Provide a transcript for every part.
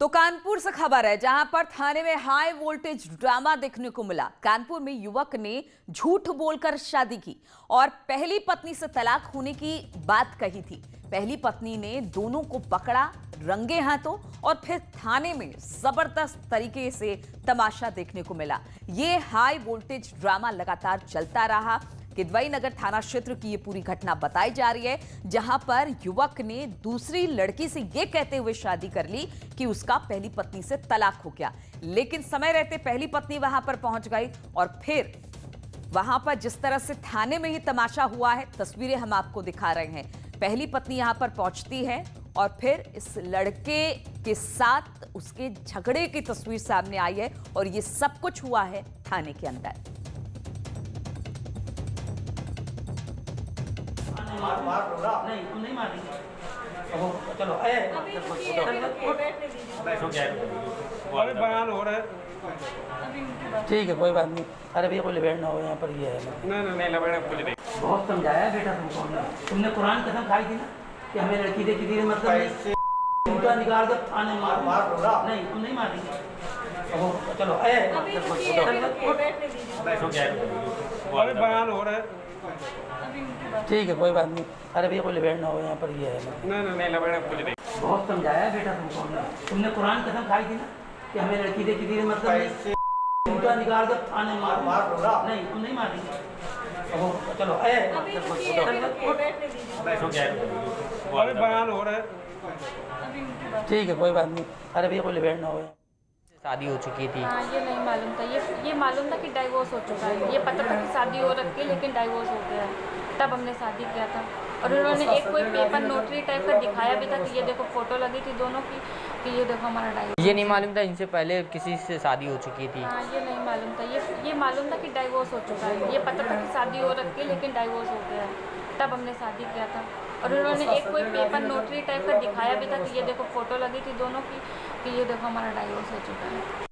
तो कानपुर से खबर है, जहां पर थाने में हाई वोल्टेज ड्रामा देखने को मिला। कानपुर में युवक ने झूठ बोलकर शादी की और पहली पत्नी से तलाक होने की बात कही थी। पहली पत्नी ने दोनों को पकड़ा रंगे हाथों और फिर थाने में जबरदस्त तरीके से तमाशा देखने को मिला। ये हाई वोल्टेज ड्रामा लगातार चलता रहा। किदवई नगर थाना क्षेत्र की ये पूरी घटना बताई जा रही है, जहां पर युवक ने दूसरी लड़की से ये कहते हुए शादी कर ली कि उसका पहली पत्नी से तलाक हो गया। लेकिन समय रहते पहली पत्नी वहां पर पहुंच गई और फिर वहां पर जिस तरह से थाने में ही तमाशा हुआ है, तस्वीरें हम आपको दिखा रहे हैं। पहली पत्नी यहां पर पहुंचती है और फिर इस लड़के के साथ उसके झगड़े की तस्वीर सामने आई है और ये सब कुछ हुआ है थाने के अंदर। नहीं, हम नहीं मारेंगे। चलो अरे बयान हो रहा है। ठीक है, कोई बात नहीं। अरे भैया कोई लिबेड़ ना हो यहाँ पर। ये है नहीं लिबेड़। बहुत समझाया बेटा तुमको। तुमने कुरान कसम खाई थी ना कि हमें लड़की देखी थी, मतलब जूता निकाल के थाने मार। नहीं, हम नहीं मारेंगे। चलो अरे बयान हो रहा है। ठीक है, कोई बात नहीं। अरे भैया कोई लिबेड़ ना हो यहाँ पर। ये है नहीं लिबेड़। बहुत समझाया बेटा तुमको। तुमने कुरान कसम खाई थी ना कि हमें लड़की देखी थी, मतलब जूता निकाल के थाने मार। नहीं, हम नहीं मारेंगे। चलो अरे बयान हो रहा है। ठीक है, कोई बात नहीं। अरे भैया कोई लिबेड़ ना हो। शादी हो चुकी थी। हाँ, ये नहीं मालूम था। ये मालूम था कि डाइवोर्स हो चुका है। ये पता था कि शादी हो रखी है, लेकिन डाइवोर्स हो गया है। तब हमने शादी किया था और उन्होंने एक कोई पेपर नोटरी टाइप का दिखाया भी था कि ये देखो फोटो लगी थी दोनों की, कि ये देखो हमारा डाइवोर्स। ये नहीं मालूम था इनसे पहले किसी से शादी हो चुकी थी। हाँ, ये नहीं मालूम था। ये मालूम था कि डाइवोर्स हो चुका है। ये पता था कि शादी हो रखी है, लेकिन डाइवोर्स हो गया है। तब हमने शादी किया था और उन्होंने एक कोई पेपर नोटरी टाइप का दिखाया भी था कि ये देखो फोटो लगी थी दोनों की, कि ये देखो हमारा डाइवोर्स हो चुका है।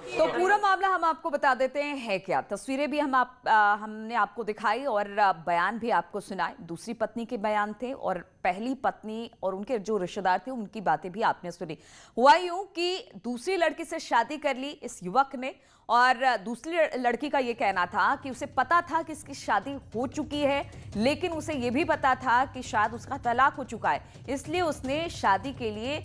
तो पूरा मामला हम आपको बता देते हैं है क्या। तस्वीरें भी हमने आपको दिखाई और बयान भी आपको सुनाए। दूसरी पत्नी के बयान थे और पहली पत्नी और उनके जो रिश्तेदार थे उनकी बातें भी आपने सुनी। हुआ यूं कि दूसरी लड़की से शादी कर ली इस युवक ने और दूसरी लड़की का ये कहना था कि उसे पता था कि इसकी शादी हो चुकी है, लेकिन उसे ये भी पता था कि शायद उसका तलाक हो चुका है, इसलिए उसने शादी के लिए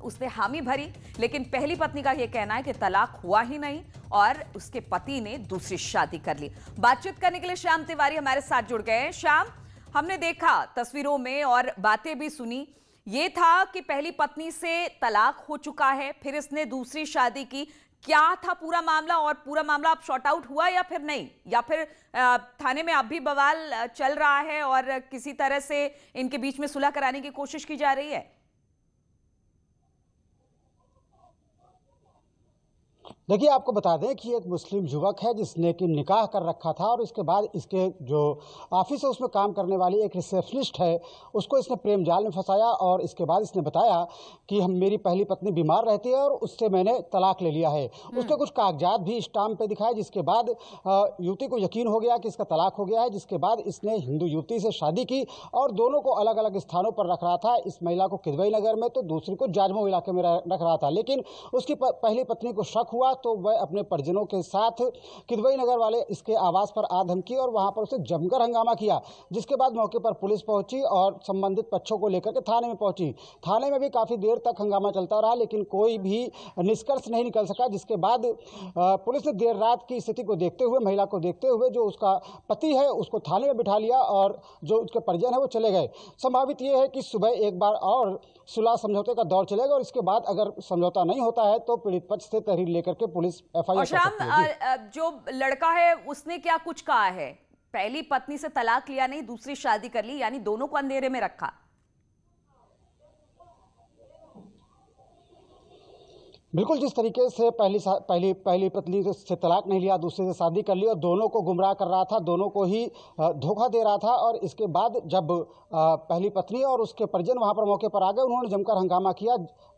उसने हामी भरी। लेकिन पहली पत्नी का यह कहना है कि तलाक हुआ ही नहीं और उसके पति ने दूसरी शादी कर ली। बातचीत करने के लिए श्याम तिवारी हमारे साथ जुड़ गए हैं। श्याम, हमने देखा तस्वीरों में और बातें भी सुनी, ये था कि पहली पत्नी से तलाक हो चुका है, फिर इसने दूसरी शादी की। क्या था पूरा मामला और पूरा मामला अब शॉर्ट आउट हुआ या फिर नहीं, या फिर थाने में अब भी बवाल चल रहा है और किसी तरह से इनके बीच में सुलह कराने की कोशिश की जा रही है? देखिए, आपको बता दें कि एक मुस्लिम युवक है जिसने कि निकाह कर रखा था और इसके बाद इसके जो ऑफिस है उसमें काम करने वाली एक रिसेप्शनिस्ट है, उसको इसने प्रेम जाल में फंसाया और इसके बाद इसने बताया कि मेरी पहली पत्नी बीमार रहती है और उससे मैंने तलाक ले लिया है। उसके कुछ कागजात भी स्टाम्प पे दिखाए, जिसके बाद युवती को यकीन हो गया कि इसका तलाक हो गया है। जिसके बाद इसने हिंदू युवती से शादी की और दोनों को अलग अलग स्थानों पर रख रहा था। इस महिला को किदवई नगर में तो दूसरी को जाजमऊ इलाके में रख रहा था। लेकिन उसकी पहली पत्नी को शक हुआ तो वह अपने परिजनों के साथ किदवई नगर वाले इसके आवास पर आ धमकी और वहां पर उसे जमकर हंगामा किया। जिसके बाद मौके पर पुलिस पहुंची और संबंधित पक्षों को लेकर के थाने में पहुंची। थाने में भी काफी देर तक हंगामा चलता रहा, लेकिन कोई भी निष्कर्ष नहीं निकल सका। जिसके बाद पुलिस ने देर रात की स्थिति को देखते हुए, महिला को देखते हुए, जो उसका पति है उसको थाने में बिठा लिया और जो उसके परिजन है वो चले गए। संभावित ये है कि सुबह एक बार और सुलह समझौते का दौर चलेगा और इसके बाद अगर समझौता नहीं होता है तो पीड़ित पक्ष से तहरीर लेकर के पुलिस एफआईआर कर सकती है। जो लड़का है उसने क्या कुछ कहा है? पहली पत्नी से तलाक लिया नहीं, दूसरी शादी कर ली, यानी दोनों को अंधेरे में रखा। बिल्कुल, जिस तरीके से पहली पत्नी से तलाक नहीं लिया, दूसरे से शादी कर ली और दोनों को गुमराह कर रहा था, दोनों को ही धोखा दे रहा था। और इसके बाद जब पहली पत्नी और उसके परिजन वहां पर मौके पर आ गए, उन्होंने जमकर हंगामा किया।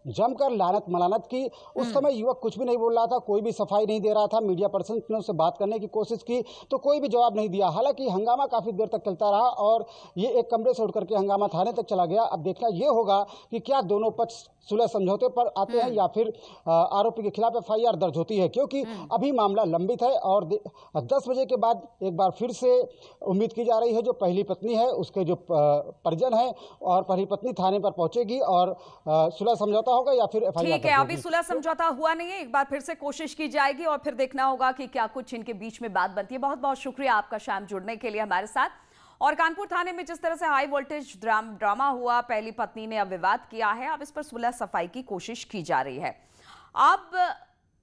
जमकर लानत मलानत की। उस समय युवक कुछ भी नहीं बोल रहा था, कोई भी सफाई नहीं दे रहा था। मीडिया पर्सन ने उससे बात करने की कोशिश की तो कोई भी जवाब नहीं दिया। हालांकि हंगामा काफी देर तक चलता रहा और ये एक कमरे से उठ करके हंगामा थाने तक चला गया। अब देखना ये होगा कि क्या दोनों पक्ष सुलह समझौते पर आते हैं या फिर आरोपी के खिलाफ FIR दर्ज होती है, क्योंकि अभी मामला लंबित है। और 10 बजे के बाद एक बार फिर से उम्मीद की जा रही है जो पहली पत्नी है उसके जो परिजन है और पहली पत्नी थाने पर पहुंचेगी और सुलह समझौता होगा या फिर FIR ठीक है। अभी सुलह समझौता हुआ नहीं है, एक बार फिर से कोशिश की जाएगी और फिर देखना होगा कि क्या कुछ इनके बीच में बात बनती है। बहुत बहुत शुक्रिया आपका शाम जुड़ने के लिए हमारे साथ। और कानपुर थाने में जिस तरह से हाई वोल्टेज ड्रामा हुआ, पहली पत्नी ने अब विवाद किया है, अब इस पर सुलह सफाई की कोशिश की जा रही है। अब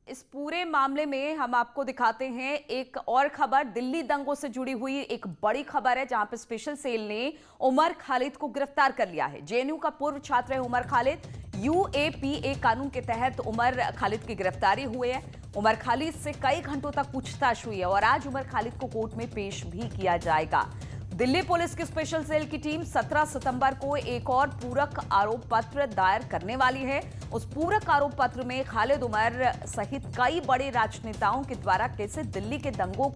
इस पूरे मामले में हम आपको दिखाते हैं एक और खबर, दिल्ली दंगों से जुड़ी हुई एक बड़ी खबर है, जहां पर स्पेशल सेल ने उमर खालिद को गिरफ्तार कर लिया है। JNU का पूर्व छात्र है उमर खालिद। UAPA कानून के तहत उमर खालिद की गिरफ्तारी हुई है। उमर खालिद से कई घंटों तक पूछताछ हुई है और आज उमर खालिद को कोर्ट में पेश भी किया जाएगा। दिल्ली पुलिस की स्पेशल सेल की टीम 17 सितंबर को एक और पूरक आरोप पत्र दायर करने वाली है। उस पूरक आरोप पत्र में खालिद उमर सहित कई बड़े राजनेताओं के द्वारा कैसे दिल्ली के दंगों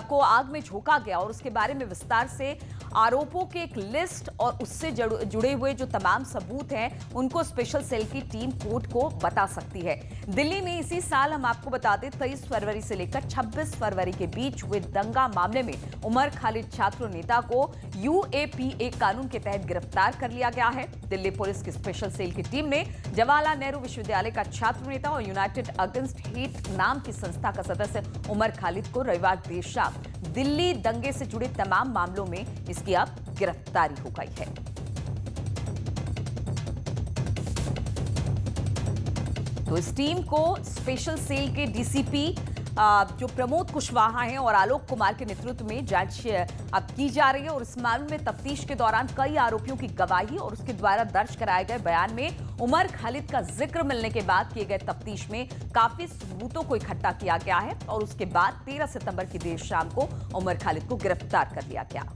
को आग में झोंका गया और उसके बारे में विस्तार से आरोपों की एक लिस्ट और उससे जुड़े हुए जो तमाम सबूत हैं उनको स्पेशल सेल की टीम कोर्ट को बता सकती है। दिल्ली में इसी साल हम आपको बता दें 23 फरवरी से लेकर 26 फरवरी के बीच हुए दंगा मामले में उमर खालिद छात्र नेता को UAPA कानून के तहत गिरफ्तार कर लिया गया है। दिल्ली पुलिस की स्पेशल सेल की टीम ने जवाहरलाल नेहरू विश्वविद्यालय का छात्र नेता और यूनाइटेड अगेंस्ट हेट नाम की संस्था का सदस्य उमर खालिद को रविवार देर शाम दिल्ली दंगे से जुड़े तमाम मामलों में इसकी अब गिरफ्तारी हो गई है। तो इस टीम को स्पेशल सेल के DCP जो प्रमोद कुशवाहा हैं और आलोक कुमार के नेतृत्व में जांच अब की जा रही है और इस मामले में तफ्तीश के दौरान कई आरोपियों की गवाही और उसके द्वारा दर्ज कराए गए बयान में उमर खालिद का जिक्र मिलने के बाद किए गए तफ्तीश में काफी सबूतों को इकट्ठा किया गया है और उसके बाद 13 सितंबर की देर शाम को उमर खालिद को गिरफ्तार कर लिया गया।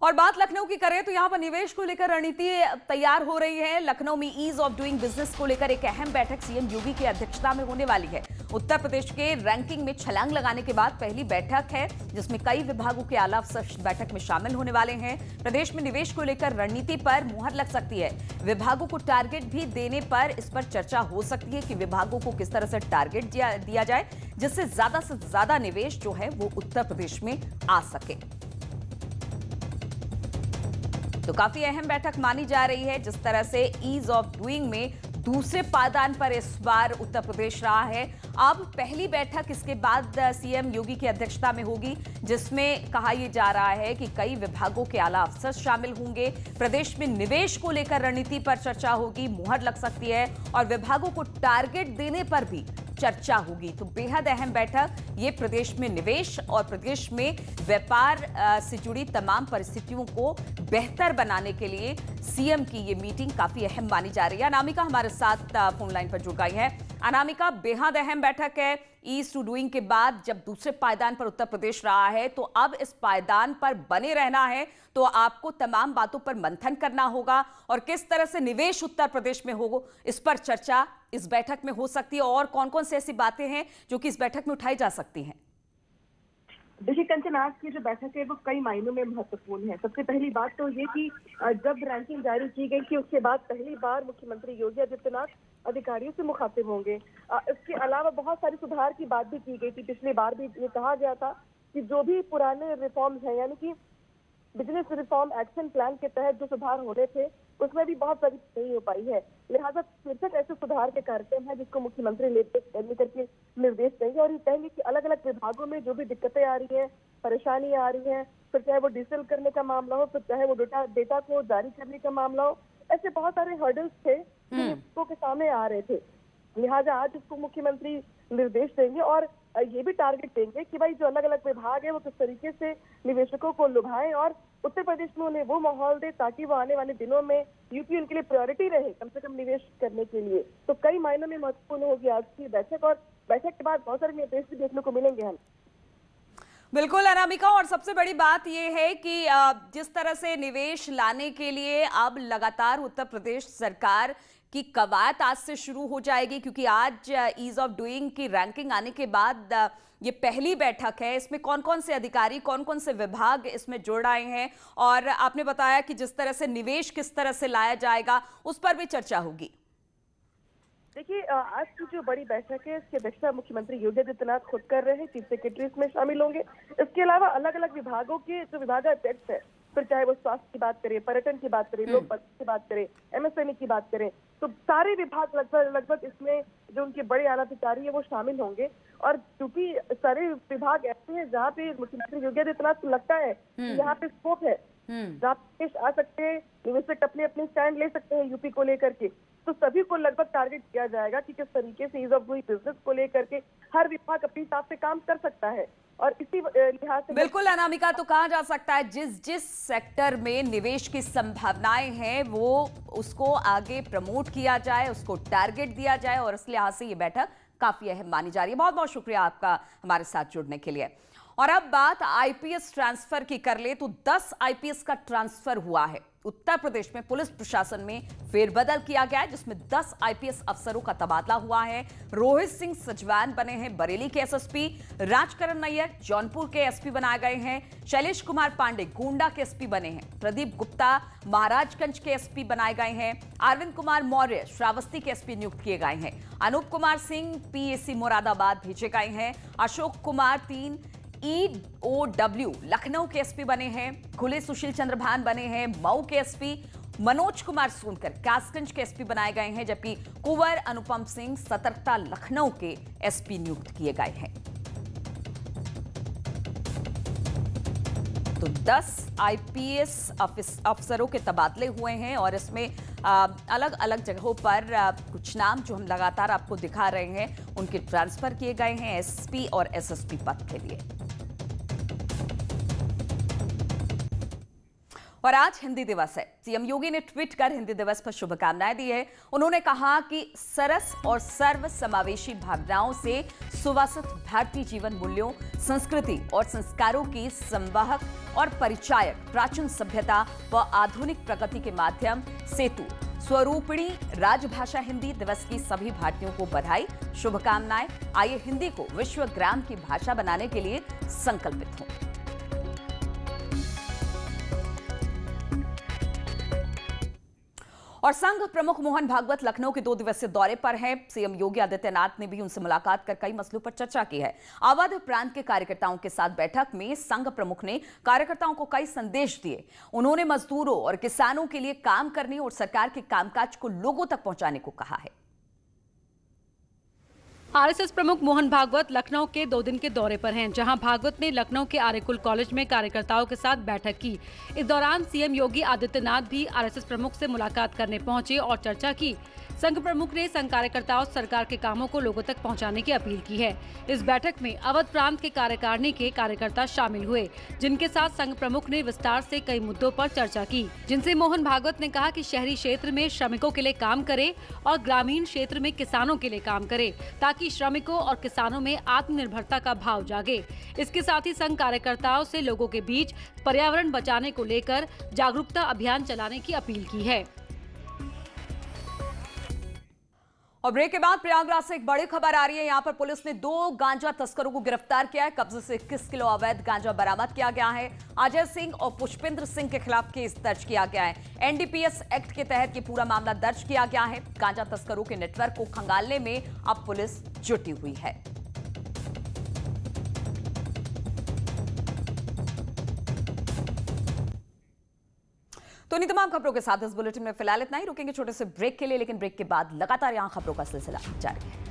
और बात लखनऊ की करें तो यहां पर निवेश को लेकर रणनीति तैयार हो रही है। लखनऊ में ईज ऑफ डूइंग बिजनेस को लेकर एक अहम बैठक CM योगी की अध्यक्षता में होने वाली है। उत्तर प्रदेश के रैंकिंग में छलांग लगाने के बाद पहली बैठक है जिसमें कई विभागों के आला अफसर बैठक में शामिल होने वाले हैं। प्रदेश में निवेश को लेकर रणनीति पर मुहर लग सकती है। विभागों को टारगेट भी देने पर इस पर चर्चा हो सकती है कि विभागों को किस तरह से टारगेट दिया जाए जिससे ज्यादा से ज्यादा निवेश जो है वो उत्तर प्रदेश में आ सके। तो काफी अहम बैठक मानी जा रही है। जिस तरह से ईज ऑफ डूइंग में दूसरे पायदान पर इस बार उत्तर प्रदेश रहा है, अब पहली बैठक इसके बाद CM योगी की अध्यक्षता में होगी जिसमें कहा यह जा रहा है कि कई विभागों के आला अफसर शामिल होंगे। प्रदेश में निवेश को लेकर रणनीति पर चर्चा होगी, मुहर लग सकती है और विभागों को टारगेट देने पर भी चर्चा होगी। तो बेहद अहम बैठक ये प्रदेश में निवेश और प्रदेश में व्यापार से जुड़ी तमाम परिस्थितियों को बेहतर बनाने के लिए CM की ये मीटिंग काफी अहम मानी जा रही है। अनामिका हमारे साथ फोन लाइन पर जुड़ गई है। अनामिका, बेहद अहम बैठक है। ईज टू डूइंग के बाद जब दूसरे पायदान पर उत्तर प्रदेश रहा है तो अब इस पायदान पर बने रहना है तो आपको तमाम बातों पर मंथन करना होगा और किस तरह से निवेश उत्तर प्रदेश में हो इस पर चर्चा इस बैठक में हो सकती है। और कौन कौन सी ऐसी बातें हैं जो कि इस बैठक में उठाई जा सकती हैं? देखिए कंचन, आज की जो बैठक है वो कई मायनों में महत्वपूर्ण है। सबसे पहली बात तो ये कि जब रैंकिंग जारी की गई थी उसके बाद पहली बार मुख्यमंत्री योगी आदित्यनाथ अधिकारियों से मुखातिब होंगे। इसके अलावा बहुत सारी सुधार की बात भी की गई थी। पिछली बार भी ये कहा गया था कि जो भी पुराने रिफॉर्म्स हैं यानी कि बिजनेस रिफॉर्म एक्शन प्लान के तहत जो सुधार होने थे उसमें भी बहुत सारी नहीं हो पाई है। लिहाजा 63 ऐसे सुधार के कार्यक्रम है जिसको मुख्यमंत्री लेकर के निर्देश देंगे और ये कहेंगे कि अलग अलग विभागों में जो भी दिक्कतें आ रही हैं, परेशानी आ रही है, फिर चाहे वो डिजिटल करने का मामला हो, फिर चाहे वो डेटा को जारी करने का मामला हो, ऐसे बहुत सारे हर्डल्स थे जो के सामने आ रहे थे। लिहाजा आज इसको मुख्यमंत्री निर्देश देंगे और ये भी टारगेट देंगे कि भाई जो अलग अलग विभाग है वो किस तरीके से निवेशकों को लुभाएं और उत्तर प्रदेश में उन्हें वो माहौल दे ताकि वो आने वाले दिनों में यूपी उनके लिए प्रायोरिटी रहे कम से कम निवेश करने के लिए। तो कई मायनों में महत्वपूर्ण होगी आज की बैठक और बैठक के बाद बहुत सारे निर्देश भी देखने को मिलेंगे। हम बिल्कुल अनामिका, और सबसे बड़ी बात यह है कि जिस तरह से निवेश लाने के लिए अब लगातार उत्तर प्रदेश सरकार की कवायद आज से शुरू हो जाएगी, क्योंकि आज ईज ऑफ डूइंग की रैंकिंग आने के बाद ये पहली बैठक है। इसमें कौन कौन से अधिकारी, कौन कौन से विभाग इसमें जुड़ आए हैं, और आपने बताया कि जिस तरह से निवेश किस तरह से लाया जाएगा उस पर भी चर्चा होगी। देखिए, आज की जो बड़ी बैठक है इसकी अध्यक्षता मुख्यमंत्री योगी आदित्यनाथ खुद कर रहे हैं, चीफ सेक्रेटरी इसमें शामिल होंगे। इसके अलावा अलग अलग विभागों के जो विभागाध्यक्ष है, फिर चाहे वो स्वास्थ्य की बात करें, पर्यटन की बात करें, लोक भवन की बात करें, एमएसएमई की बात करें, तो सारे विभाग लगभग इसमें जो उनके बड़े आला अधिकारी है वो शामिल होंगे। और क्योंकि सारे विभाग ऐसे हैं जहाँ पे मुख्यमंत्री योगी आदित्यनाथ को लगता है कि यहाँ पे स्कोप है, जहाँ पेश आ सकते हैं, निवेशक अपने अपने स्टैंड ले सकते हैं यूपी को लेकर के, तो सभी को लगभग टारगेट किया जाएगा कि किस तरीके से ईज ऑफ डूइंग बिजनेस को लेकर के हर विभाग अपने हिसाब से काम कर सकता है। और इसी लिहाज से बिल्कुल अनामिका, तो कहा जा सकता है जिस जिस सेक्टर में निवेश की संभावनाएं हैं वो उसको आगे प्रमोट किया जाए, उसको टारगेट दिया जाए, और इस लिहाज से ये बैठक काफी अहम मानी जा रही है। बहुत बहुत शुक्रिया आपका हमारे साथ जुड़ने के लिए। और अब बात आईपीएस ट्रांसफर की कर ले तो 10 आईपीएस का ट्रांसफर हुआ है। उत्तर प्रदेश में पुलिस प्रशासन में फेरबदल किया गया है, जिसमें 10 आईपीएस अफसरों का तबादला हुआ है। रोहित सिंह सजवान बने हैं बरेली के एसएसपी, राजकरण नैयर जौनपुर के एसपी बनाए गए हैं, शैलेश कुमार पांडे गोंडा के एसपी बने हैं, प्रदीप गुप्ता महाराजगंज के एसपी बनाए गए हैं, अरविंद कुमार मौर्य श्रावस्ती के एसपी नियुक्त किए गए हैं, अनूप कुमार सिंह पीएसी मुरादाबाद भेजे गए हैं, अशोक कुमार 3 EOW लखनऊ के एसपी बने हैं, खुले सुशील चंद्र भान बने हैं मऊ के एसपी, मनोज कुमार सोनकर कासगंज के एसपी बनाए गए हैं, जबकि कुंवर अनुपम सिंह सतर्कता लखनऊ के एसपी नियुक्त किए गए हैं। तो 10 आईपीएस अफसरों के तबादले हुए हैं, और इसमें अलग अलग जगहों पर कुछ नाम जो हम लगातार आपको दिखा रहे हैं उनके ट्रांसफर किए गए हैं एसपी और एसएसपी पद के लिए। और आज हिंदी दिवस है। सीएम योगी ने ट्वीट कर हिंदी दिवस पर शुभकामनाएं दी है। उन्होंने कहा कि सरस और सर्व समावेशी भावनाओं से सुवासित भारतीय जीवन मूल्यों, संस्कृति और संस्कारों की संवाहक और परिचायक प्राचीन सभ्यता व आधुनिक प्रगति के माध्यम सेतु स्वरूपिणी राजभाषा हिंदी दिवस की सभी भारतीयों को बधाई, शुभकामनाएं। आइए हिंदी को विश्व ग्राम की भाषा बनाने के लिए संकल्पित हों। और संघ प्रमुख मोहन भागवत लखनऊ के 2 दिवसीय दौरे पर हैं। सीएम योगी आदित्यनाथ ने भी उनसे मुलाकात कर कई मसलों पर चर्चा की है। अवध प्रांत के कार्यकर्ताओं के साथ बैठक में संघ प्रमुख ने कार्यकर्ताओं को कई संदेश दिए। उन्होंने मजदूरों और किसानों के लिए काम करने और सरकार के कामकाज को लोगों तक पहुंचाने को कहा है। आरएसएस प्रमुख मोहन भागवत लखनऊ के 2 दिन के दौरे पर हैं, जहां भागवत ने लखनऊ के आर्यकुल कॉलेज में कार्यकर्ताओं के साथ बैठक की। इस दौरान सीएम योगी आदित्यनाथ भी आरएसएस प्रमुख से मुलाकात करने पहुंचे और चर्चा की। संघ प्रमुख ने संघ कार्यकर्ताओं सरकार के कामों को लोगों तक पहुंचाने की अपील की है। इस बैठक में अवध प्रांत के कार्यकारिणी के कार्यकर्ता शामिल हुए, जिनके साथ संघ प्रमुख ने विस्तार से कई मुद्दों पर चर्चा की, जिनसे मोहन भागवत ने कहा कि शहरी क्षेत्र में श्रमिकों के लिए काम करे और ग्रामीण क्षेत्र में किसानों के लिए काम करे, ताकि श्रमिकों और किसानों में आत्मनिर्भरता का भाव जागे। इसके साथ ही संघ कार्यकर्ताओं से लोगों के बीच पर्यावरण बचाने को लेकर जागरूकता अभियान चलाने की अपील की है। और ब्रेक के बाद प्रयागराज से एक बड़ी खबर आ रही है। यहां पर पुलिस ने 2 गांजा तस्करों को गिरफ्तार किया है। कब्जे से 21 किलो अवैध गांजा बरामद किया गया है। अजय सिंह और पुष्पेंद्र सिंह के खिलाफ केस दर्ज किया गया है। एनडीपीएस एक्ट के तहत ये पूरा मामला दर्ज किया गया है। गांजा तस्करों के नेटवर्क को खंगालने में अब पुलिस जुटी हुई है। तो इन तमाम खबरों के साथ इस बुलेटिन में फिलहाल इतना ही। रुकेंगे छोटे से ब्रेक के लिए, लेकिन ब्रेक के बाद लगातार यहां खबरों का सिलसिला जारी है।